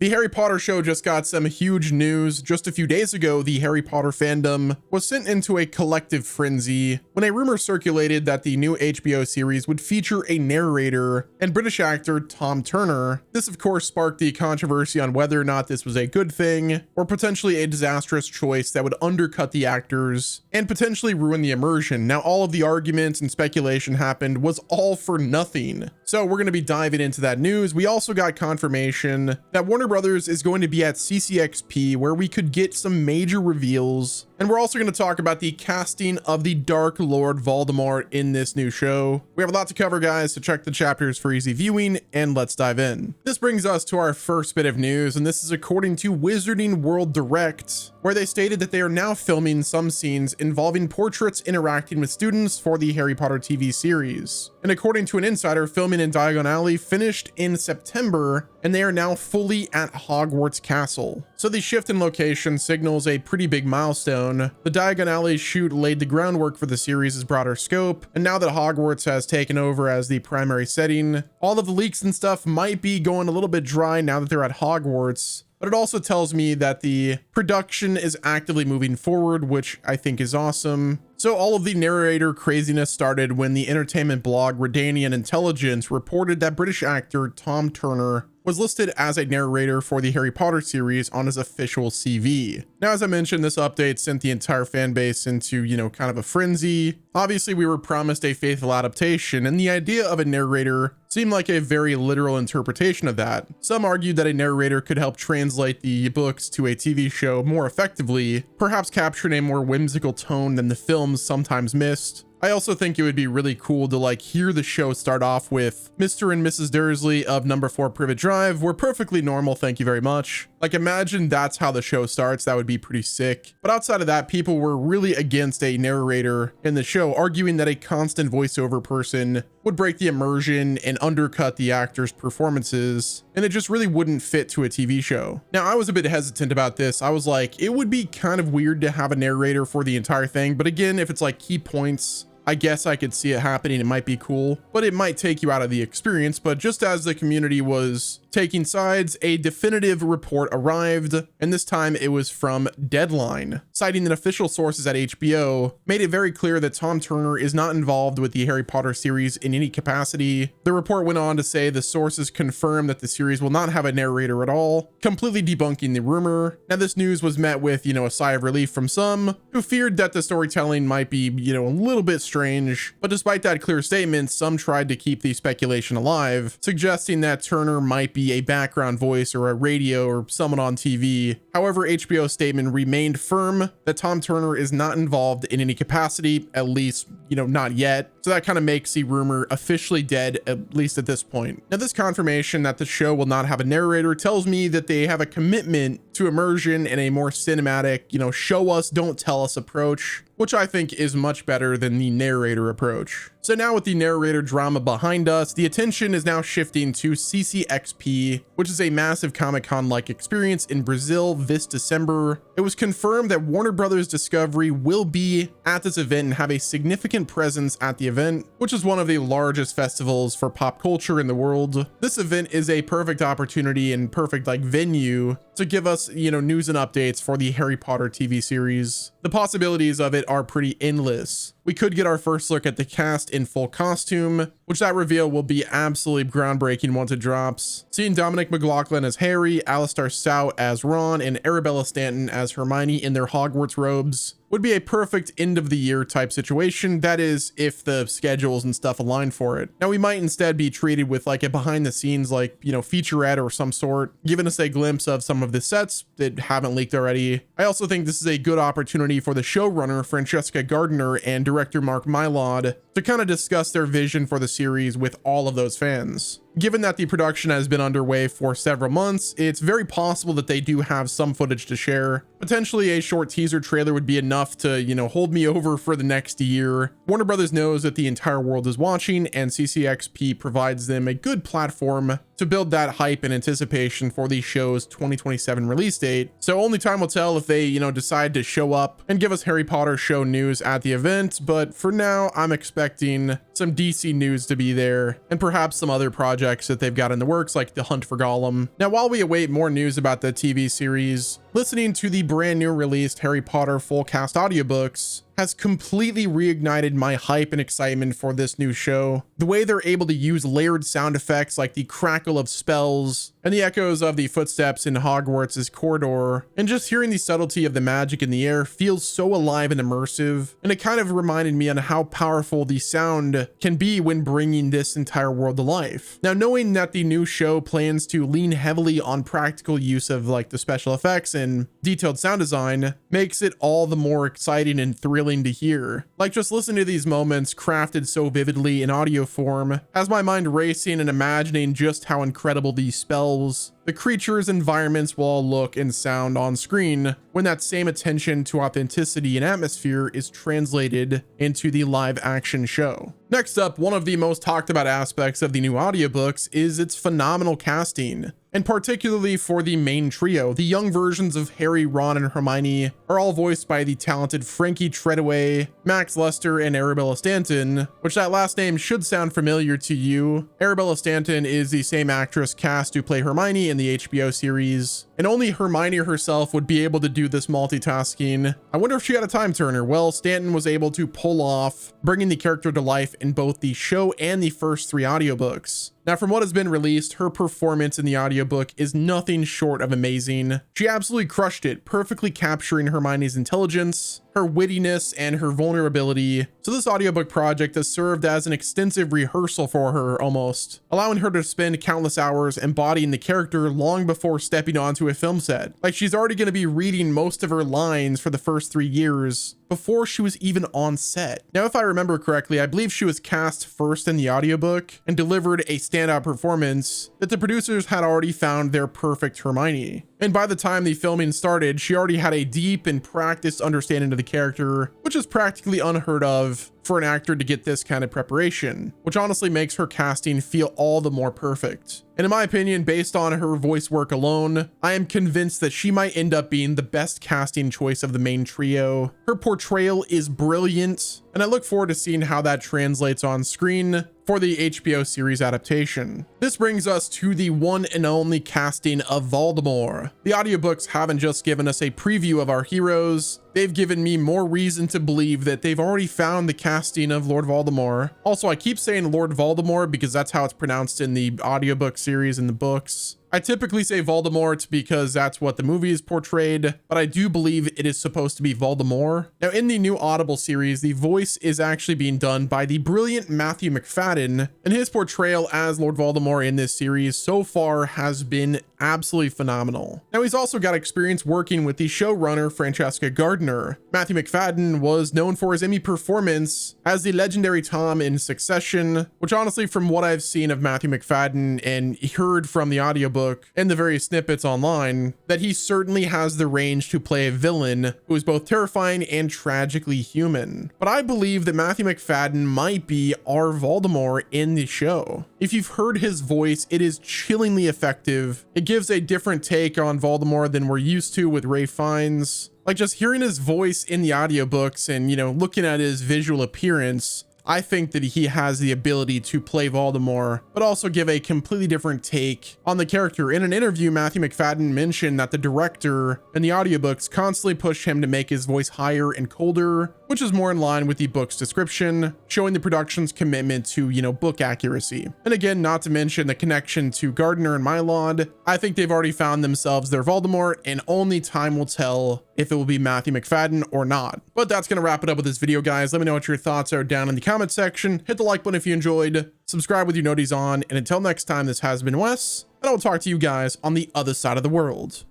The Harry Potter show just got some huge news. Just a few days ago, the Harry Potter fandom was sent into a collective frenzy when a rumor circulated that the new HBO series would feature a narrator and British actor Tom Turner. This of course sparked the controversy on whether or not this was a good thing or potentially a disastrous choice that would undercut the actors and potentially ruin the immersion. Now, all of the arguments and speculation happened was all for nothing. So we're going to be diving into that news. We also got confirmation that Warner Brothers is going to be at CCXP, where we could get some major reveals. And we're also going to talk about the casting of the Dark Lord Voldemort in this new show. We have a lot to cover, guys, so check the chapters for easy viewing, and let's dive in. This brings us to our first bit of news, and this is according to Wizarding World Direct, where they stated that they are now filming some scenes involving portraits interacting with students for the Harry Potter TV series. And according to an insider, filming in Diagon Alley finished in September, and they are now fully at Hogwarts Castle. So the shift in location signals a pretty big milestone. The Diagon Alley shoot laid the groundwork for the series' broader scope, and now that Hogwarts has taken over as the primary setting, all of the leaks and stuff might be going a little bit dry now that they're at Hogwarts. But it also tells me that the production is actively moving forward, which I think is awesome. So all of the narrator craziness started when the entertainment blog Redanian Intelligence reported that British actor Tom Turner was listed as a narrator for the Harry Potter series on his official CV. Now, as I mentioned, this update sent the entire fan base into, kind of a frenzy. Obviously, we were promised a faithful adaptation, and the idea of a narrator seemed like a very literal interpretation of that. Some argued that a narrator could help translate the books to a TV show more effectively, perhaps capturing a more whimsical tone than the films sometimes missed. I also think it would be really cool to hear the show start off with Mr. and Mrs. Dursley of number 4 Privet Drive. We're perfectly normal, thank you very much. Imagine that's how the show starts. That would be pretty sick. But outside of that, people were really against a narrator in the show, arguing that a constant voiceover person would break the immersion and undercut the actors' performances, and it just really wouldn't fit to a TV show. Now, I was a bit hesitant about this. I was like, it would be kind of weird to have a narrator for the entire thing, but again, if it's key points, I guess I could see it happening. It might be cool, but it might take you out of the experience. But just as the community was taking sides, a definitive report arrived, and this time it was from Deadline, citing that official sources at HBO made it very clear that Tom Turner is not involved with the Harry Potter series in any capacity. The report went on to say the sources confirm that the series will not have a narrator at all, completely debunking the rumor. Now, this news was met with, a sigh of relief from some who feared that the storytelling might be, a little bit strange. But despite that clear statement, some tried to keep the speculation alive, suggesting that Turner might be a background voice or a radio or someone on TV. However, HBO's statement remained firm that Tom Turner is not involved in any capacity, at least, not yet. So that kind of makes the rumor officially dead, at least at this point. Now, this confirmation that the show will not have a narrator tells me that they have a commitment to immersion and a more cinematic, show us, don't tell us approach, which I think is much better than the narrator approach. So now with the narrator drama behind us, the attention is now shifting to CCXP, which is a massive Comic-Con-like experience in Brazil this December. It was confirmed that Warner Brothers Discovery will be at this event and have a significant presence at the event, which is one of the largest festivals for pop culture in the world. This event is a perfect opportunity and perfect venue to give us, news and updates for the Harry Potter TV series. The possibilities of it are pretty endless. We could get our first look at the cast in full costume, which that reveal will be absolutely groundbreaking once it drops. Seeing Dominic McLaughlin as Harry, Alistair Stout as Ron, and Arabella Stanton as Hermione in their Hogwarts robes would be a perfect end of the year type situation. That is, if the schedules and stuff align for it. Now, we might instead be treated with a behind the scenes, featurette or some sort, giving us a glimpse of some of the sets that haven't leaked already. I also think this is a good opportunity for the showrunner, Francesca Gardner, and director Mark Mylod to kind of discuss their vision for the series with all of those fans. Given that the production has been underway for several months, it's very possible that they do have some footage to share. Potentially a short teaser trailer would be enough to, hold me over for the next year. Warner Brothers knows that the entire world is watching, and CCXP provides them a good platform to build that hype and anticipation for the show's 2027 release date. So only time will tell if they, decide to show up and give us Harry Potter show news at the event. But for now, I'm expecting some DC news to be there and perhaps some other projects that they've got in the works, like The Hunt for Gollum. Now, while we await more news about the TV series, listening to the brand new released Harry Potter full cast audiobooks has completely reignited my hype and excitement for this new show. The way they're able to use layered sound effects like the crackle of spells and the echoes of the footsteps in Hogwarts' corridor, and just hearing the subtlety of the magic in the air feels so alive and immersive, and it kind of reminded me on how powerful the sound can be when bringing this entire world to life. Now, knowing that the new show plans to lean heavily on practical use of like the special effects and detailed sound design makes it all the more exciting and thrilling to hear. Like, just listen to these moments crafted so vividly in audio form has my mind racing and imagining just how incredible these spells, the creatures, environments will all look and sound on screen when that same attention to authenticity and atmosphere is translated into the live action show. Next up, one of the most talked about aspects of the new audiobooks is its phenomenal casting, and particularly for the main trio. The young versions of Harry, Ron, and Hermione are all voiced by the talented Frankie Treadaway, Max Lester, and Arabella Stanton, which that last name should sound familiar to you. Arabella Stanton is the same actress cast to play Hermione in the HBO series, and only Hermione herself would be able to do this multitasking. I wonder if she had a time turner. Well, Stanton was able to pull off bringing the character to life in both the show and the first 3 audiobooks. Now, from what has been released, her performance in the audiobook is nothing short of amazing. She absolutely crushed it, perfectly capturing Hermione's intelligence, her wittiness, and her vulnerability. So this audiobook project has served as an extensive rehearsal for her almost, allowing her to spend countless hours embodying the character long before stepping onto a film set. Like, she's already going to be reading most of her lines for the first 3 years before she was even on set. Now, if I remember correctly, I believe she was cast first in the audiobook and delivered a standout performance that the producers had already found their perfect Hermione. And by the time the filming started, she already had a deep and practiced understanding of the character, which is practically unheard of for an actor to get this kind of preparation, which honestly makes her casting feel all the more perfect. And in my opinion, based on her voice work alone, I am convinced that she might end up being the best casting choice of the main trio. Her portrayal is brilliant, and I look forward to seeing how that translates on screen for the HBO series adaptation. This brings us to the one and only casting of Voldemort. The audiobooks haven't just given us a preview of our heroes, they've given me more reason to believe that they've already found the casting of Lord Voldemort. Also, I keep saying Lord Voldemort because that's how it's pronounced in the audiobook series and the books. I typically say Voldemort because that's what the movie is portrayed, but I do believe it is supposed to be Voldemort. Now, in the new Audible series, the voice is actually being done by the brilliant Matthew McFadden, and his portrayal as Lord Voldemort in this series so far has been absolutely phenomenal. Now, he's also got experience working with the showrunner Francesca Gardner. Matthew McFadden was known for his Emmy performance as the legendary Tom in Succession, which honestly, from what I've seen of Matthew McFadden and heard from the audiobook and the various snippets online, that he certainly has the range to play a villain who is both terrifying and tragically human. But I believe that Matthew McFadden might be our Voldemort in the show. If you've heard his voice, it is chillingly effective. It gives a different take on Voldemort than we're used to with Ralph Fiennes. Like, just hearing his voice in the audiobooks and, looking at his visual appearance, I think that he has the ability to play Voldemort, but also give a completely different take on the character. In an interview, Matthew McFadden mentioned that the director and the audiobooks constantly push him to make his voice higher and colder, which is more in line with the book's description, showing the production's commitment to, book accuracy. And again, not to mention the connection to Gardner and Mylod, I think they've already found themselves their Voldemort, and only time will tell if it will be Matthew McFadden or not. But that's going to wrap it up with this video, guys. Let me know what your thoughts are down in the comment section. Hit the like button if you enjoyed, subscribe with your noties on, and until next time, this has been Wes, and I will talk to you guys on the other side of the world.